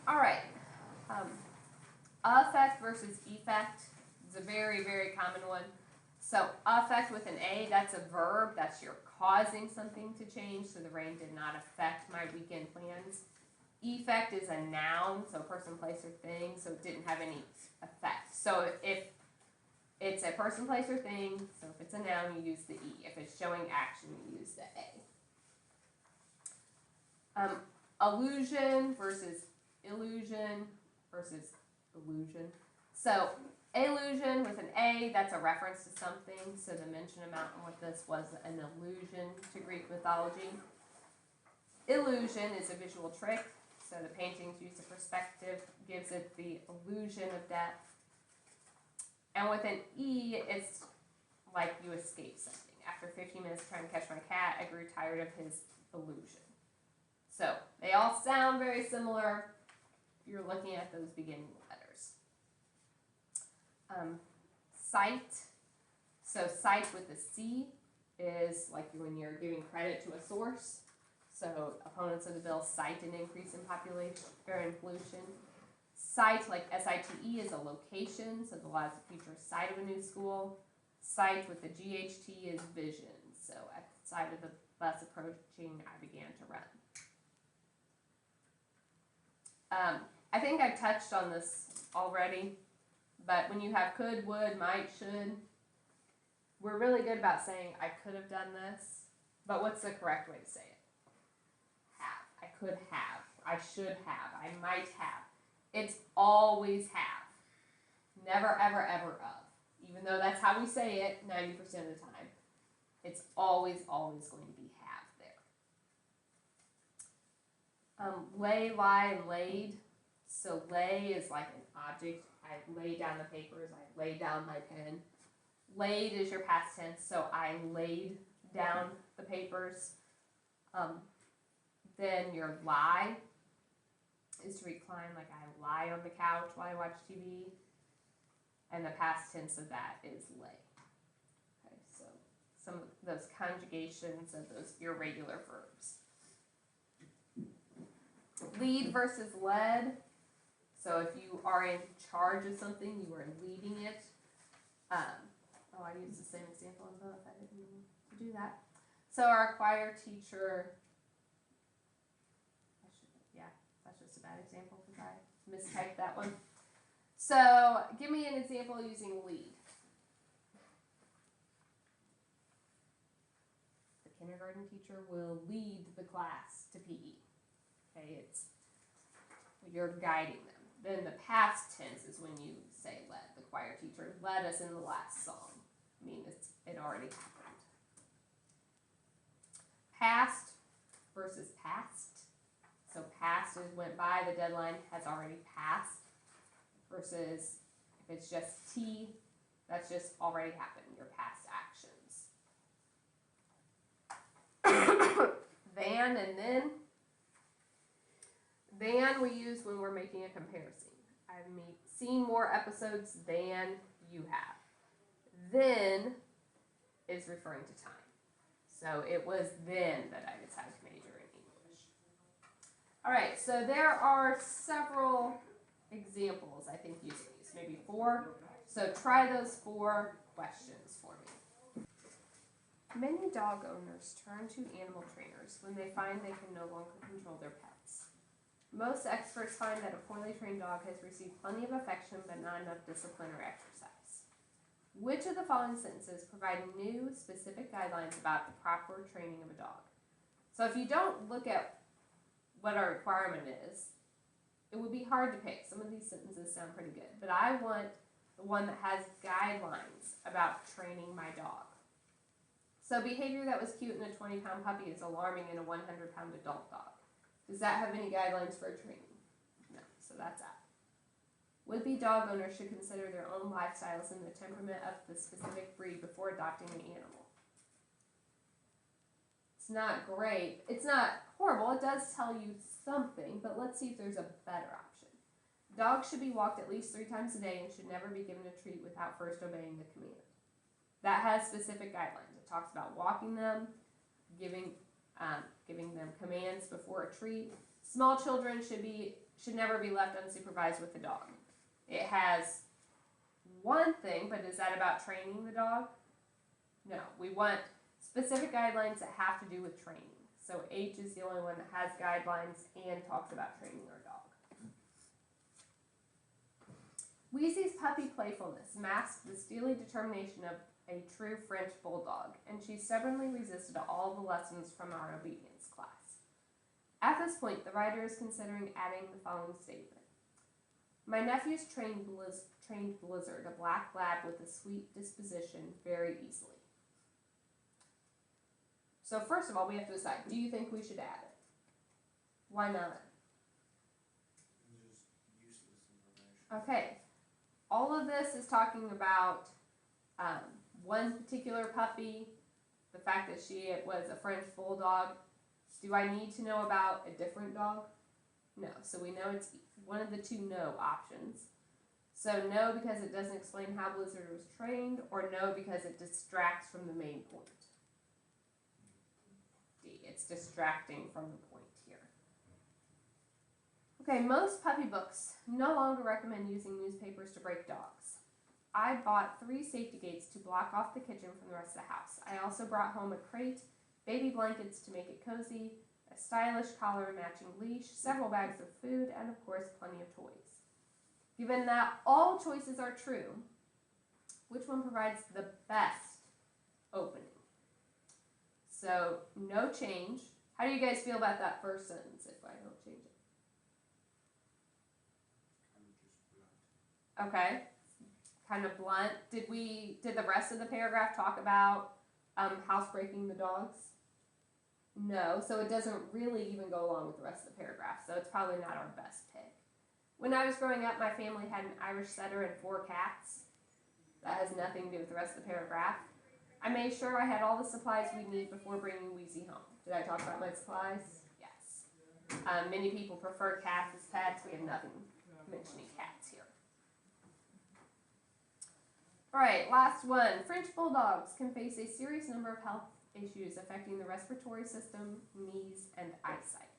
All right. Affect versus effect is a very, very common one. So affect with an A, that's a verb. That's you're causing something to change. So the rain did not affect my weekend plans. Effect is a noun, so person, place, or thing. So it didn't have any effect. So if it's a person, place, or thing, so if it's a noun, you use the E. If it's showing action, you use the A. Allusion versus illusion versus illusion. So allusion with an A, that's a reference to something. So the mention amount with this was an allusion to Greek mythology. Illusion is a visual trick. So the painting's use of perspective gives it the illusion of depth. And with an E, it's like you escape something. After 15 minutes trying to catch my cat, I grew tired of his illusion. So they all sound very similar if you're looking at those beginning letters. Cite. So cite with a C is like when you're giving credit to a source. So opponents of the bill cite an increase in population or in pollution. Site, like S-I-T-E, is a location, so the law is the future site of a new school. Site with the G-H-T is vision. So at the side of the bus approaching, I began to run. I think I touched on this already, but when you have could, would, might, should, we're really good about saying I could have done this, but what's the correct way to say it? Have. I could have. I should have. I might have. It's always have. Never, ever, ever of. Even though that's how we say it 90% of the time, it's always, always going to be have there. Lay, lie, and laid. So lay is like an object. I laid down the papers. I laid down my pen. Laid is your past tense. So I laid down the papers. Then your lie is to recline, like I lie on the couch while I watch TV. And the past tense of that is lay. Okay, so some of those conjugations of those irregular verbs. Lead versus led. So if you are in charge of something, you are leading it. I used the same example in both. I didn't mean to do that. So our choir teacher, that's just a bad example because I mistyped that one. So give me an example using lead. The kindergarten teacher will lead the class to PE. Okay, you're guiding them. Then the past tense is when you say led. The choir teacher led us in the last song. I mean, it already happened. Past versus past. So past is went by, the deadline has already passed. Versus if it's just T, that's just already happened, your past actions. Than and then. Than we use when we're making a comparison. I've seen more episodes than you have. Then is referring to time. So it was then that I decided to major in English. All right, so there are several examples, I think, using these, maybe 4. So try those 4 questions for me. Many dog owners turn to animal trainers when they find they can no longer control their pets. Most experts find that a poorly trained dog has received plenty of affection but not enough discipline or exercise. Which of the following sentences provide new, specific guidelines about the proper training of a dog? So if you don't look at what our requirement is, it would be hard to pick. Some of these sentences sound pretty good, but I want the one that has guidelines about training my dog. So behavior that was cute in a 20-pound puppy is alarming in a 100-pound adult dog. Does that have any guidelines for training? No, so that's out. Would-be dog owners should consider their own lifestyles and the temperament of the specific breed before adopting an animal. It's not great. It's not horrible. It does tell you something, but let's see if there's a better option. Dogs should be walked at least 3 times a day and should never be given a treat without first obeying the command. That has specific guidelines. It talks about walking them, giving them commands before a treat. Small children should be should never be left unsupervised with the dog. It has one thing, but is that about training the dog? No, we want specific guidelines that have to do with training. So H is the only one that has guidelines and talks about training our dog. Wheezy's puppy playfulness masks the steely determination of a true French bulldog, and she stubbornly resisted all the lessons from our obedience class. At this point, the writer is considering adding the following statement. My nephews trained Blizzard, a black lab with a sweet disposition, very easily. So first of all, we have to decide, do you think we should add it? Why not? Just useless information. Okay. All of this is talking about one particular puppy, the fact that she was a French bulldog. Do I need to know about a different dog? No. So we know it's one of the two no options. So no because it doesn't explain how Blizzard was trained, or no because it distracts from the main point. D, it's distracting from the point here. Okay, most puppy books no longer recommend using newspapers to break dogs. I bought 3 safety gates to block off the kitchen from the rest of the house. I also brought home a crate, baby blankets to make it cozy, a stylish collar and matching leash, several bags of food, and of course plenty of toys. Given that all choices are true, which one provides the best opening? So, no change. How do you guys feel about that first sentence if I don't change it? Kind of just blunt. Okay. Kind of blunt. Did the rest of the paragraph talk about housebreaking the dogs? No, so it doesn't really even go along with the rest of the paragraph, so it's probably not our best pick. When I was growing up, my family had an Irish setter and 4 cats. That has nothing to do with the rest of the paragraph. I made sure I had all the supplies we need before bringing Wheezy home. Did I talk about my supplies? Yes. Many people prefer cats as pets. We have nothing mentioning cats here. All right, last one. French bulldogs can face a serious number of health issues affecting the respiratory system, knees, and eyesight.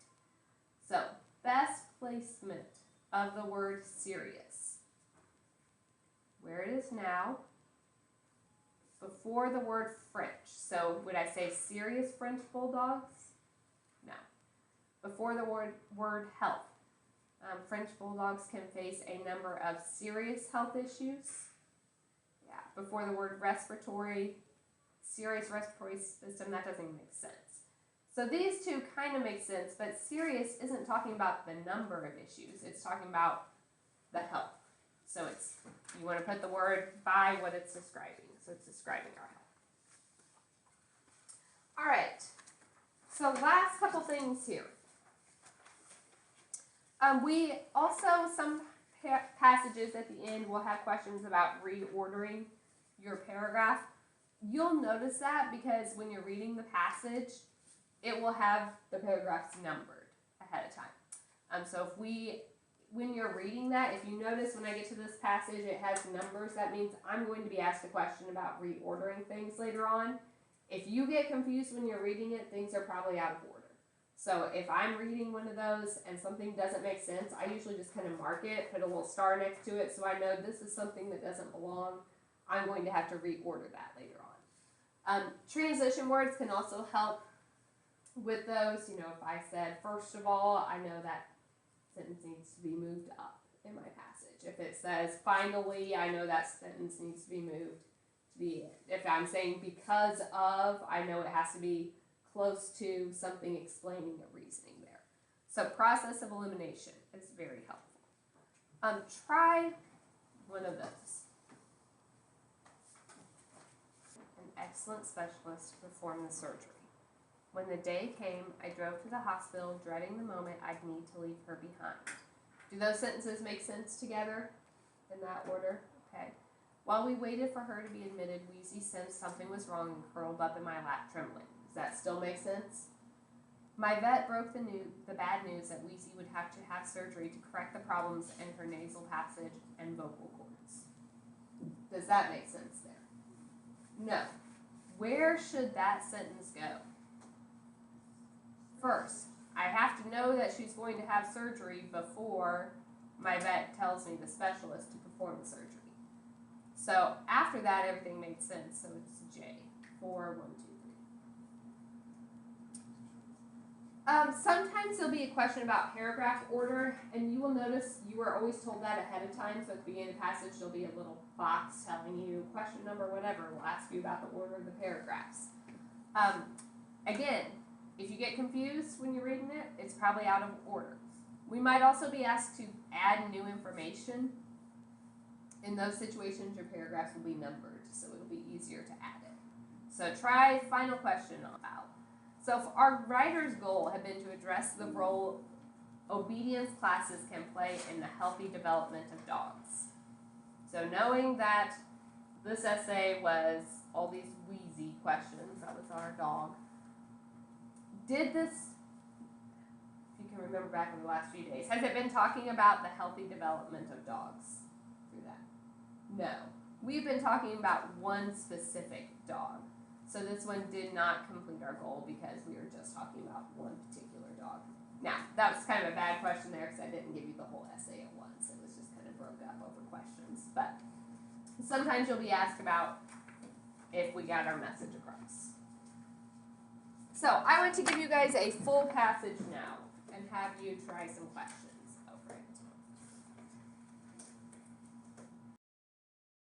So, best placement of the word serious. Where it is now, before the word French. So, would I say serious French bulldogs? No. Before the word health. French bulldogs can face a number of serious health issues. Yeah, before the word respiratory, serious respiratory system, that doesn't even make sense. So these two kind of make sense, but serious isn't talking about the number of issues. It's talking about the health. So it's, you want to put the word by what it's describing. So it's describing our health. All right. So last couple things here. We also, some passages at the end will have questions about reordering your paragraph. You'll notice that because when you're reading the passage, it will have the paragraphs numbered ahead of time. So when you're reading that, if you notice when I get to this passage, it has numbers. That means I'm going to be asked a question about reordering things later on. If you get confused when you're reading it, things are probably out of order. So if I'm reading one of those and something doesn't make sense, I usually just kind of mark it, put a little star next to it, so I know this is something that doesn't belong. I'm going to have to reorder that later on. Transition words can also help with those. You know, if I said, first of all, I know that sentence needs to be moved up in my passage. If it says, finally, I know that sentence needs to be moved to the end. If I'm saying because of, I know it has to be close to something explaining a reasoning there. So process of elimination is very helpful. Try one of those. An excellent specialist to perform the surgery. When the day came, I drove to the hospital, dreading the moment I'd need to leave her behind. Do those sentences make sense together in that order? Okay. While we waited for her to be admitted, Wheezy sensed something was wrong and curled up in my lap, trembling. Does that still make sense? My vet broke the bad news that Wheezy would have to have surgery to correct the problems in her nasal passage and vocal cords. Does that make sense there? No. Where should that sentence go? First, I have to know that she's going to have surgery before my vet tells me the specialist to perform the surgery. So after that, everything made sense. So it's J. 4, 1, 2, 3. Sometimes there'll be a question about paragraph order, and you will notice you are always told that ahead of time. So at the beginning of the passage, there'll be a little box telling you question number, whatever. Will ask you about the order of the paragraphs. Again, if you get confused when you're reading it, it's probably out of order. We might also be asked to add new information. In those situations, your paragraphs will be numbered, so it'll be easier to add it. So try final question about. So our writer's goal had been to address the role obedience classes can play in the healthy development of dogs. So knowing that this essay was all these wheezy questions, that was our dog. Did this, if you can remember back in the last few days, has it been talking about the healthy development of dogs through that? No. We've been talking about one specific dog. So this one did not complete our goal because we were just talking about one particular dog. Now, that was kind of a bad question there because I didn't give you the whole essay at once. It was just kind of broke up over questions. But sometimes you'll be asked about if we got our message across. So I want to give you guys a full passage now and have you try some questions.